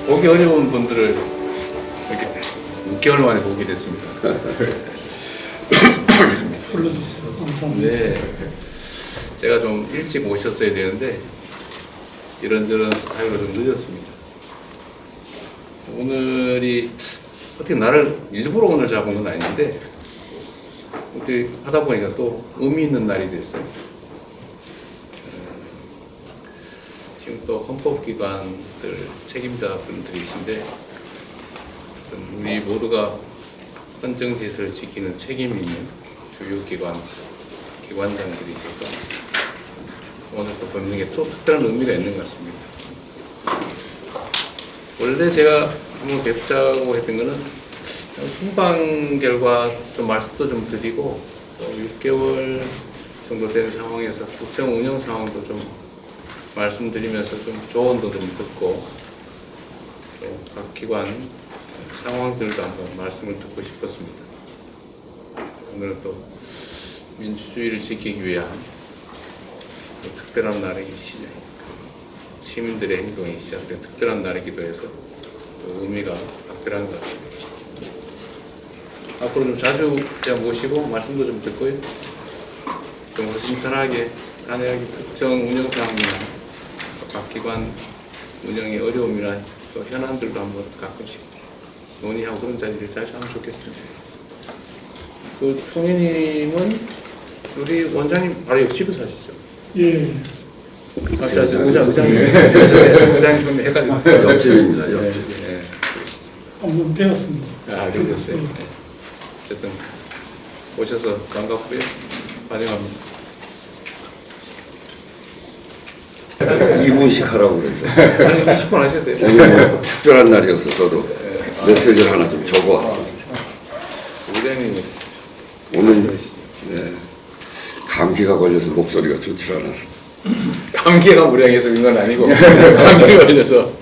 보기 어려운 분들을 이렇게 6개월 만에 보게 됐습니다. 불러주세요. 감사합니다. 네, 제가 좀 일찍 오셨어야 되는데 이런저런 사유로 좀 늦었습니다. 오늘이 어떻게 나를 일부러 오늘 잡은 건 아닌데 어떻게 하다 보니까 또 의미 있는 날이 됐어요. 지금 또 헌법기관들 책임자분들이신데 우리 모두가 헌정질서를 지키는 책임이 있는 주요 기관장들이 있어서 오늘 또 뵙는 게 또 특별한 의미가 있는 것 같습니다. 원래 제가 한번 뵙자고 했던 거는 순방 결과 좀 말씀도 좀 드리고 또 6개월 정도 된 상황에서 국정 운영 상황도 좀 말씀드리면서 좀 조언도 좀 듣고 또 각 기관 상황들도 한번 말씀을 듣고 싶었습니다. 오늘은 또 민주주의를 지키기 위한 특별한 날이 시민들의 행동이 시작된 특별한 날이기도 해서 또 의미가 특별한 것 같습니다. 앞으로 좀 자주 그냥 모시고 말씀도 좀 듣고요. 좀 허심탄회하게 간단하게 국정 운영 상황이나 각 기관 운영의 어려움이나 또 현안들도 한번 가끔씩 논의하고 그런 자리를 다시 하면 좋겠습니다. 그 총회님은 우리 원장님 바로 옆집에 사시죠? 예. 의장님 좀 해가지고 옆집입니다. 옆집. 네. 한번 배웠습니다. 그러셨어요. 네. 어쨌든 오셔서 반갑고요. 환영합니다. 2분씩 하라고 그래서 아니 10분 하셔도 돼요. 오늘 뭐 특별한 날이어서 저도 메시지를 하나 좀 적어왔습니다. 의장님이 오늘 감기가 걸려서 목소리가 좋지 않아서 감기가 무량해서 그런 건 아니고 감기 걸려서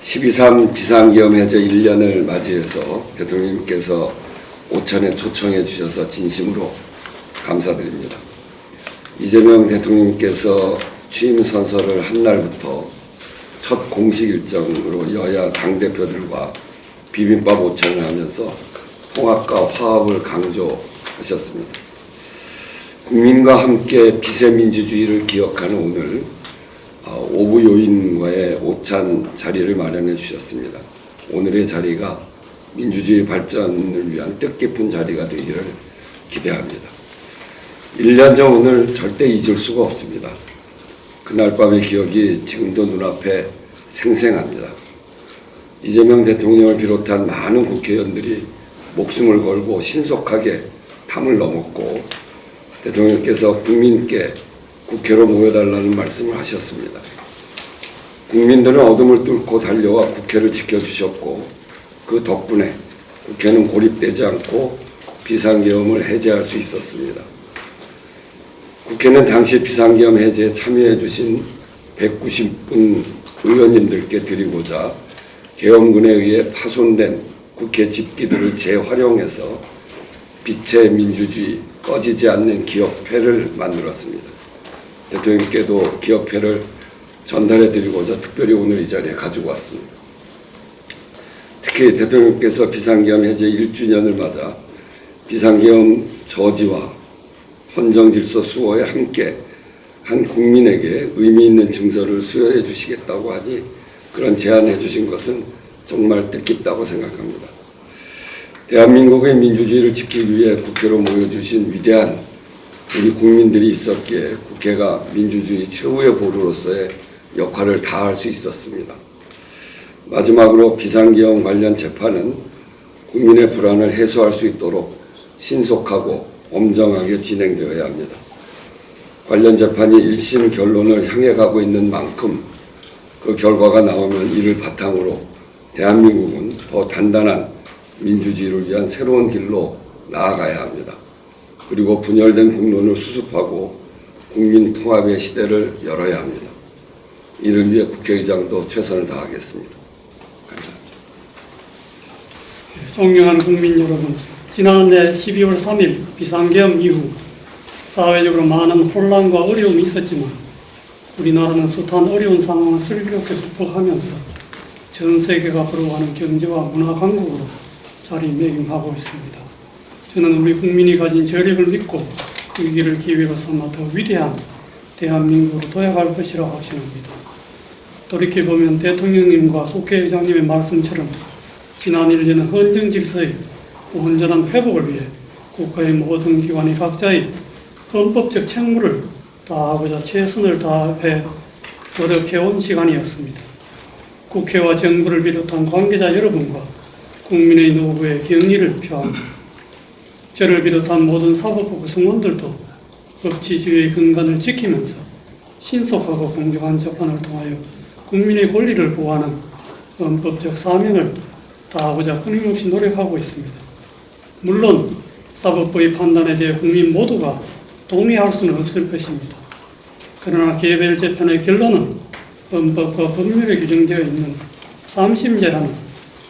12.3 비상계엄 해제 1년을 맞이해서 대통령님께서 오찬에 초청해 주셔서 진심으로 감사드립니다. 이재명 대통령님께서 취임 선서를 한 날부터 첫 공식 일정으로 여야 당대표들과 비빔밥 오찬을 하면서 통합과 화합을 강조하셨습니다. 국민과 함께 비세민주주의를 기억하는 오늘 오부 요인과의 오찬 자리를 마련해 주셨습니다. 오늘의 자리가 민주주의 발전을 위한 뜻깊은 자리가 되기를 기대합니다. 1년 전 오늘 절대 잊을 수가 없습니다. 그날 밤의 기억이 지금도 눈앞에 생생합니다. 이재명 대통령을 비롯한 많은 국회의원들이 목숨을 걸고 신속하게 담을 넘었고 대통령께서 국민께 국회로 모여달라는 말씀을 하셨습니다. 국민들은 어둠을 뚫고 달려와 국회를 지켜주셨고 그 덕분에 국회는 고립되지 않고 비상계엄을 해제할 수 있었습니다. 국회는 당시 비상계엄 해제에 참여해 주신 190분 의원님들께 드리고자 계엄군에 의해 파손된 국회 집기들을 재활용해서 빛의 민주주의, 꺼지지 않는 기억패를 만들었습니다. 대통령께도 기억패를 전달해 드리고자 특별히 오늘 이 자리에 가지고 왔습니다. 특히 대통령께서 비상계엄 해제 1주년을 맞아 비상계엄 저지와 헌정질서 수호에 함께 한 국민에게 의미 있는 증서를 수여해 주시겠다고 하니 그런 제안해 주신 것은 정말 뜻깊다고 생각합니다. 대한민국의 민주주의를 지키기 위해 국회로 모여주신 위대한 우리 국민들이 있었기에 국회가 민주주의 최후의 보루로서의 역할을 다할 수 있었습니다. 마지막으로 비상계엄 관련 재판은 국민의 불안을 해소할 수 있도록 신속하고 엄정하게 진행되어야 합니다. 관련 재판이 1심 결론을 향해 가고 있는 만큼 그 결과가 나오면 이를 바탕으로 대한민국은 더 단단한 민주주의를 위한 새로운 길로 나아가야 합니다. 그리고 분열된 국론을 수습하고 국민 통합의 시대를 열어야 합니다. 이를 위해 국회의장도 최선을 다하겠습니다. 감사합니다. 존경하는 국민 여러분, 지난해 12월 3일 비상계엄 이후 사회적으로 많은 혼란과 어려움이 있었지만 우리나라는 숱한 어려운 상황을 슬기롭게 극복하면서 전 세계가 부러워하는 경제와 문화 강국으로 자리매김하고 있습니다. 저는 우리 국민이 가진 저력을 믿고 위기를 기회로 삼아 더 위대한 대한민국으로 도약할 것이라 확신합니다. 돌이켜보면 대통령님과 국회의장님의 말씀처럼 지난 1년은 헌정 질서의 온전한 회복을 위해 국가의 모든 기관이 각자의 헌법적 책무를 다하고자 최선을 다해 노력해온 시간이었습니다. 국회와 정부를 비롯한 관계자 여러분과 국민의 노고에 경의를 표합니다. 저를 비롯한 모든 사법부 구성원들도 법치주의의 근간을 지키면서 신속하고 공정한 재판을 통하여 국민의 권리를 보호하는 헌법적 사명을 다하고자 끊임없이 노력하고 있습니다. 물론 사법부의 판단에 대해 국민 모두가 동의할 수는 없을 것입니다. 그러나 개별 재판의 결론은 헌법과 법률에 규정되어 있는 3심제라는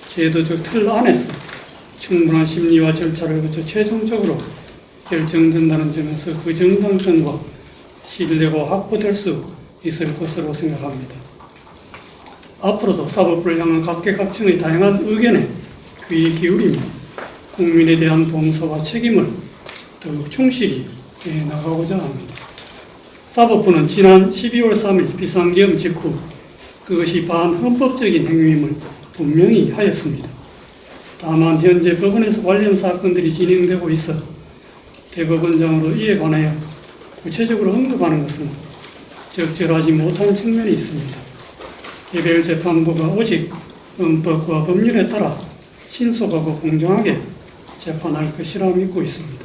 제도적 틀 안에서 충분한 심리와 절차를 거쳐 최종적으로 결정된다는 점에서 그 정당성과 신뢰가 확보될 수 있을 것으로 생각합니다. 앞으로도 사법부를 향한 각계각층의 다양한 의견에 귀 기울이며 국민에 대한 봉사와 책임을 더욱 충실히 해나가고자 합니다. 사법부는 지난 12월 3일 비상계엄 직후 그것이 반헌법적인 행위임을 분명히 하였습니다. 다만 현재 법원에서 관련 사건들이 진행되고 있어 대법원장으로 이에 관하여 구체적으로 언급하는 것은 적절하지 못한 측면이 있습니다. 개별 재판부가 오직 헌법과 법률에 따라 신속하고 공정하게 재판할 것이라 믿고 있습니다.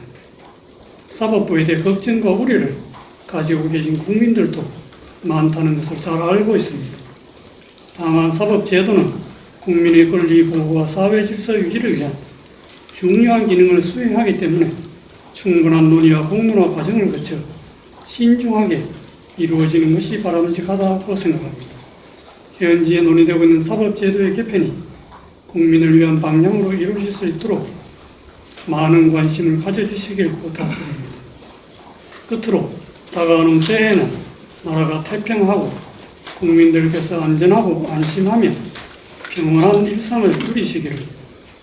사법부에 대해 걱정과 우려를 가지고 계신 국민들도 많다는 것을 잘 알고 있습니다. 다만 사법제도는 국민의 권리 보호와 사회 질서 유지를 위한 중요한 기능을 수행하기 때문에 충분한 논의와 공론화 과정을 거쳐 신중하게 이루어지는 것이 바람직하다고 생각합니다. 현지에 논의되고 있는 사법제도의 개편이 국민을 위한 방향으로 이루어질 수 있도록 많은 관심을 가져주시길 부탁드립니다. 끝으로 다가오는 새해에는 나라가 태평하고 국민들께서 안전하고 안심하며 평온한 일상을 누리시기를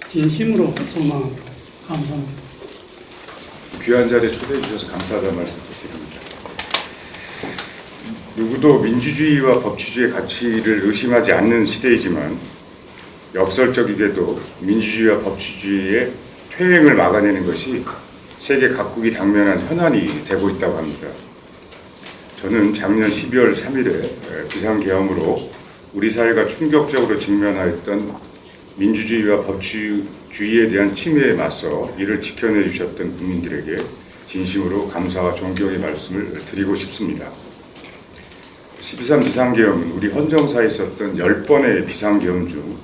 진심으로 소망합니다. 감사합니다. 귀한 자리에 초대해 주셔서 감사하다는 말씀 드립니다. 누구도 민주주의와 법치주의의 가치를 의심하지 않는 시대이지만 역설적이게도 민주주의와 법치주의의 퇴행을 막아내는 것이 세계 각국이 당면한 현안이 되고 있다고 합니다. 저는 작년 12월 3일에 비상계엄으로 우리 사회가 충격적으로 직면하였던 민주주의와 법치주의에 대한 침해에 맞서 이를 지켜내 주셨던 국민들에게 진심으로 감사와 존경의 말씀을 드리고 싶습니다. 12.3 비상계엄은 우리 헌정사에 있었던 10번의 비상계엄 중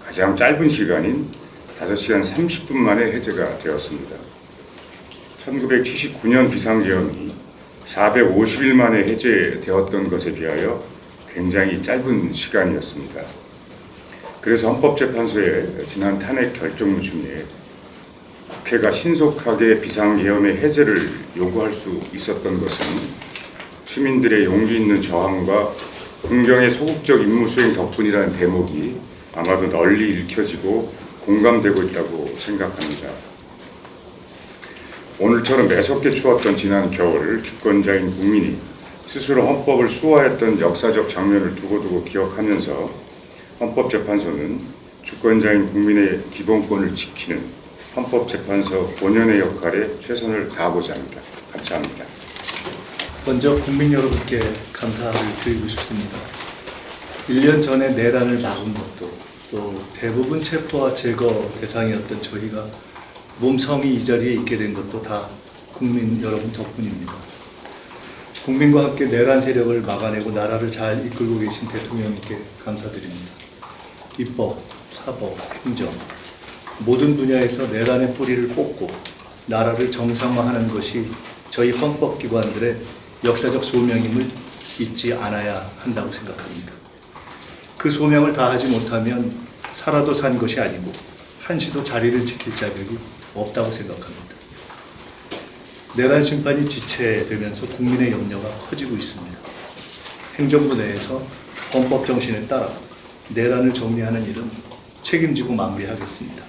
가장 짧은 시간인 5시간 30분 만에 해제가 되었습니다. 1979년 비상계엄이 450일 만에 해제되었던 것에 비하여 굉장히 짧은 시간이었습니다. 그래서 헌법재판소의 지난 탄핵 결정문 중에 국회가 신속하게 비상계엄의 해제를 요구할 수 있었던 것은 시민들의 용기 있는 저항과 군경의 소극적 임무 수행 덕분이라는 대목이 아마도 널리 읽혀지고 공감되고 있다고 생각합니다. 오늘처럼 매섭게 추웠던 지난 겨울을 주권자인 국민이 스스로 헌법을 수호하였던 역사적 장면을 두고두고 기억하면서 헌법재판소는 주권자인 국민의 기본권을 지키는 헌법재판소 본연의 역할에 최선을 다하고자 합니다. 감사합니다. 먼저 국민 여러분께 감사를 드리고 싶습니다. 1년 전에 내란을 막은 것도 또 대부분 체포와 제거 대상이었던 저희가 몸성이 이 자리에 있게 된 것도 다 국민 여러분 덕분입니다. 국민과 함께 내란 세력을 막아내고 나라를 잘 이끌고 계신 대통령님께 감사드립니다. 입법, 사법, 행정 모든 분야에서 내란의 뿌리를 뽑고 나라를 정상화하는 것이 저희 헌법기관들의 역사적 소명임을 잊지 않아야 한다고 생각합니다. 그 소명을 다하지 못하면 살아도 산 것이 아니고 한시도 자리를 지킬 자격이 없다고 생각합니다. 내란 심판이 지체되면서 국민의 염려가 커지고 있습니다. 행정부 내에서 헌법 정신에 따라 내란을 정리하는 일은 책임지고 마무리하겠습니다.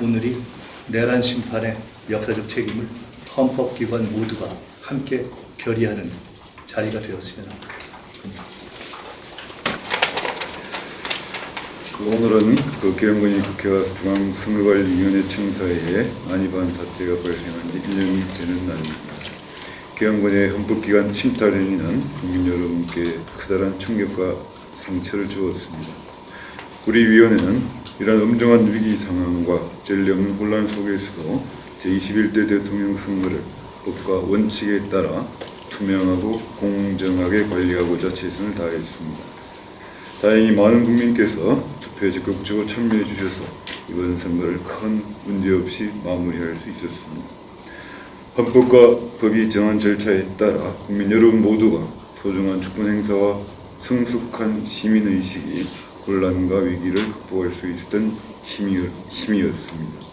오늘이 내란 심판의 역사적 책임을 헌법기관 모두가 함께 결의하는 자리가 되었으면 합니다. 오늘은 계엄군이 국회와 중앙선거관리위원회 청사에 안희반 사태가 발생한 지 1년이 되는 날입니다. 계엄군의 헌법기관 침탈 행위는 국민 여러분께 크다란 충격과 상처를 주었습니다. 우리 위원회는 이러한 엄중한 위기 상황과 전례 없는 혼란 속에서도 제21대 대통령 선거를 법과 원칙에 따라 투명하고 공정하게 관리하고자 최선을 다했습니다. 다행히 많은 국민께서 투표에 적극적으로 참여해 주셔서 이번 선거를 큰 문제 없이 마무리할 수 있었습니다. 헌법과 법이 정한 절차에 따라 국민 여러분 모두가 소중한 주권 행사와 성숙한 시민의식이 혼란과 위기를 극복할 수 있었던 힘이었습니다.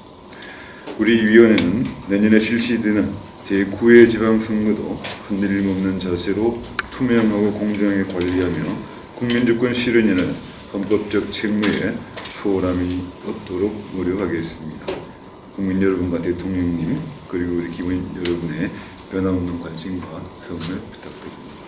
우리 위원회는 내년에 실시되는 제9회 지방선거도 흔들림 없는 자세로 투명하고 공정하게 관리하며 국민주권 실현에는 헌법적 책무에 소홀함이 없도록 노력하겠습니다. 국민 여러분과 대통령님 그리고 우리 기본 여러분의 변함없는 관심과 성원을 부탁드립니다.